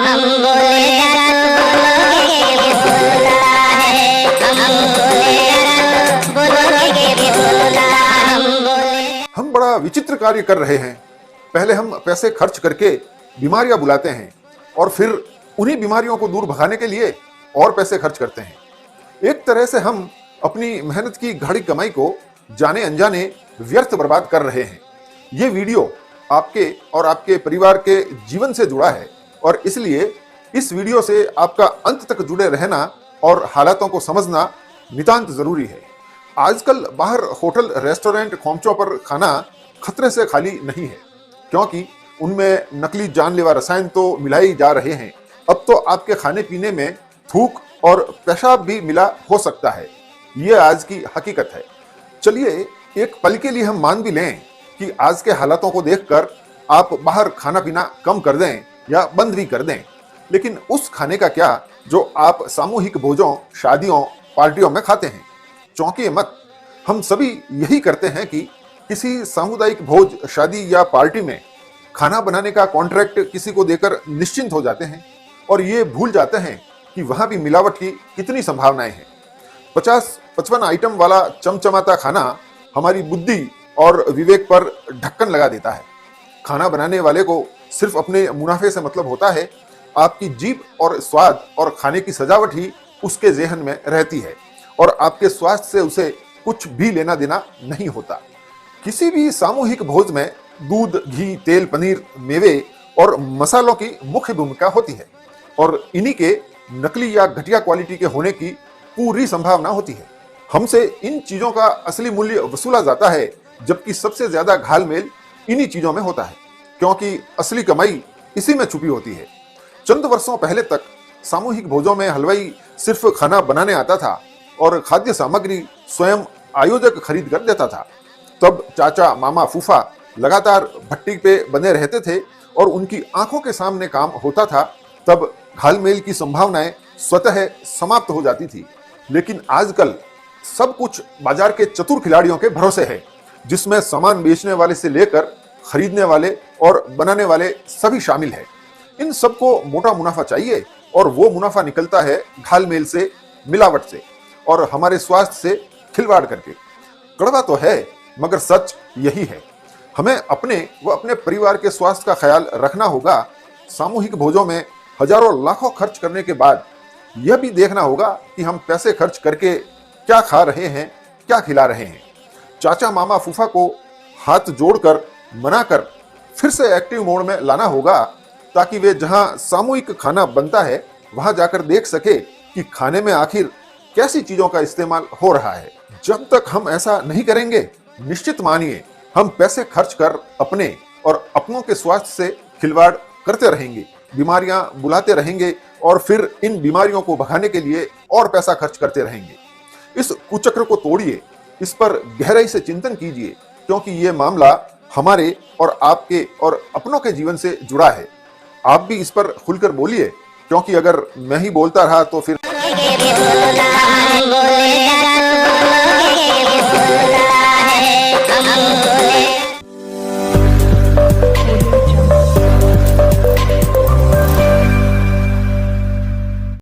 हम बोलेगा तो बोलता है, हम बोलेगा तो बोलता है। हम बड़ा विचित्र कार्य कर रहे हैं। पहले हम पैसे खर्च करके बीमारियां बुलाते हैं और फिर उन्हीं बीमारियों को दूर भगाने के लिए और पैसे खर्च करते हैं। एक तरह से हम अपनी मेहनत की गाढ़ी कमाई को जाने अनजाने व्यर्थ बर्बाद कर रहे हैं। ये वीडियो आपके और आपके परिवार के जीवन से जुड़ा है और इसलिए इस वीडियो से आपका अंत तक जुड़े रहना और हालातों को समझना नितांत जरूरी है। आजकल बाहर होटल रेस्टोरेंट खोमचों पर खाना खतरे से खाली नहीं है, क्योंकि उनमें नकली जानलेवा रसायन तो मिलाए जा रहे हैं। अब तो आपके खाने पीने में थूक और पेशाब भी मिला हो सकता है। ये आज की हकीकत है। चलिए एक पल के लिए हम मान भी लें कि आज के हालातों को देखकर आप बाहर खाना पीना कम कर दें या बंद भी कर दें, लेकिन उस खाने का क्या जो आप सामूहिक भोजों, शादियों, पार्टियों में खाते हैं। चौंकिए मत, हम सभी यही करते हैं कि किसी सामुदायिक भोज, शादी या पार्टी में खाना बनाने का कॉन्ट्रैक्ट किसी को देकर निश्चिंत हो जाते हैं और ये भूल जाते हैं कि वहां भी मिलावट की कितनी संभावनाएं हैं। 50-55 आइटम वाला चमचमाता खाना हमारी बुद्धि और विवेक पर ढक्कन लगा देता है। खाना बनाने वाले को सिर्फ अपने मुनाफे से मतलब होता है। आपकी जीभ और स्वाद और खाने की सजावट ही उसके जेहन में रहती है और आपके स्वास्थ्य से उसे कुछ भी लेना देना नहीं होता। किसी भी सामूहिक भोज में दूध, घी, तेल, पनीर, मेवे और मसालों की मुख्य भूमिका होती है और इन्हीं के नकली या घटिया क्वालिटी के होने की पूरी संभावना होती है। हमसे इन चीजों का असली मूल्य वसूला जाता है, जबकि सबसे ज्यादा घालमेल इन्हीं चीजों में होता है, क्योंकि असली कमाई इसी में छुपी होती है। चंद वर्षों पहले तक सामूहिक भोजों में हलवाई सिर्फ खाना बनाने आता था और खाद्य सामग्री स्वयं आयोजक खरीद कर देता था। तब चाचा, मामा, फूफा लगातार भट्टी पे बने रहते थे और उनकी आंखों के सामने काम होता था। तब घालमेल की संभावनाएं स्वतः समाप्त हो जाती थी। लेकिन आजकल सब कुछ बाजार के चतुर खिलाड़ियों के भरोसे है, जिसमें सामान बेचने वाले से लेकर खरीदने वाले और बनाने वाले सभी शामिल है। इन सबको मोटा मुनाफा चाहिए और वो मुनाफा निकलता है घालमेल से, मिलावट से और हमारे स्वास्थ्य से खिलवाड़ करके। कड़वा तो है, मगर सच यही है। हमें अपने व अपने परिवार के स्वास्थ्य का ख्याल रखना होगा। सामूहिक भोजों में हजारों लाखों खर्च करने के बाद यह भी देखना होगा कि हम पैसे खर्च करके क्या खा रहे हैं, क्या खिला रहे हैं। चाचा, मामा, फूफा को हाथ जोड़कर मनाकर फिर से एक्टिव मोड में लाना होगा, ताकि वे जहां सामूहिक खाना बनता है वहां जाकर देख सके कि खाने में आखिर कैसी चीजों का इस्तेमाल हो रहा है। जब तक हम ऐसा नहीं करेंगे, निश्चित मानिए हम पैसे खर्च कर अपने और अपनों के स्वास्थ्य से खिलवाड़ करते रहेंगे, बीमारियां बुलाते रहेंगे और फिर इन बीमारियों को भगाने के लिए और पैसा खर्च करते रहेंगे। इस कुचक्र को तोड़िए, इस पर गहराई से चिंतन कीजिए, क्योंकि ये मामला हमारे और आपके और अपनों के जीवन से जुड़ा है। आप भी इस पर खुलकर बोलिए, क्योंकि अगर मैं ही बोलता रहा तो फिर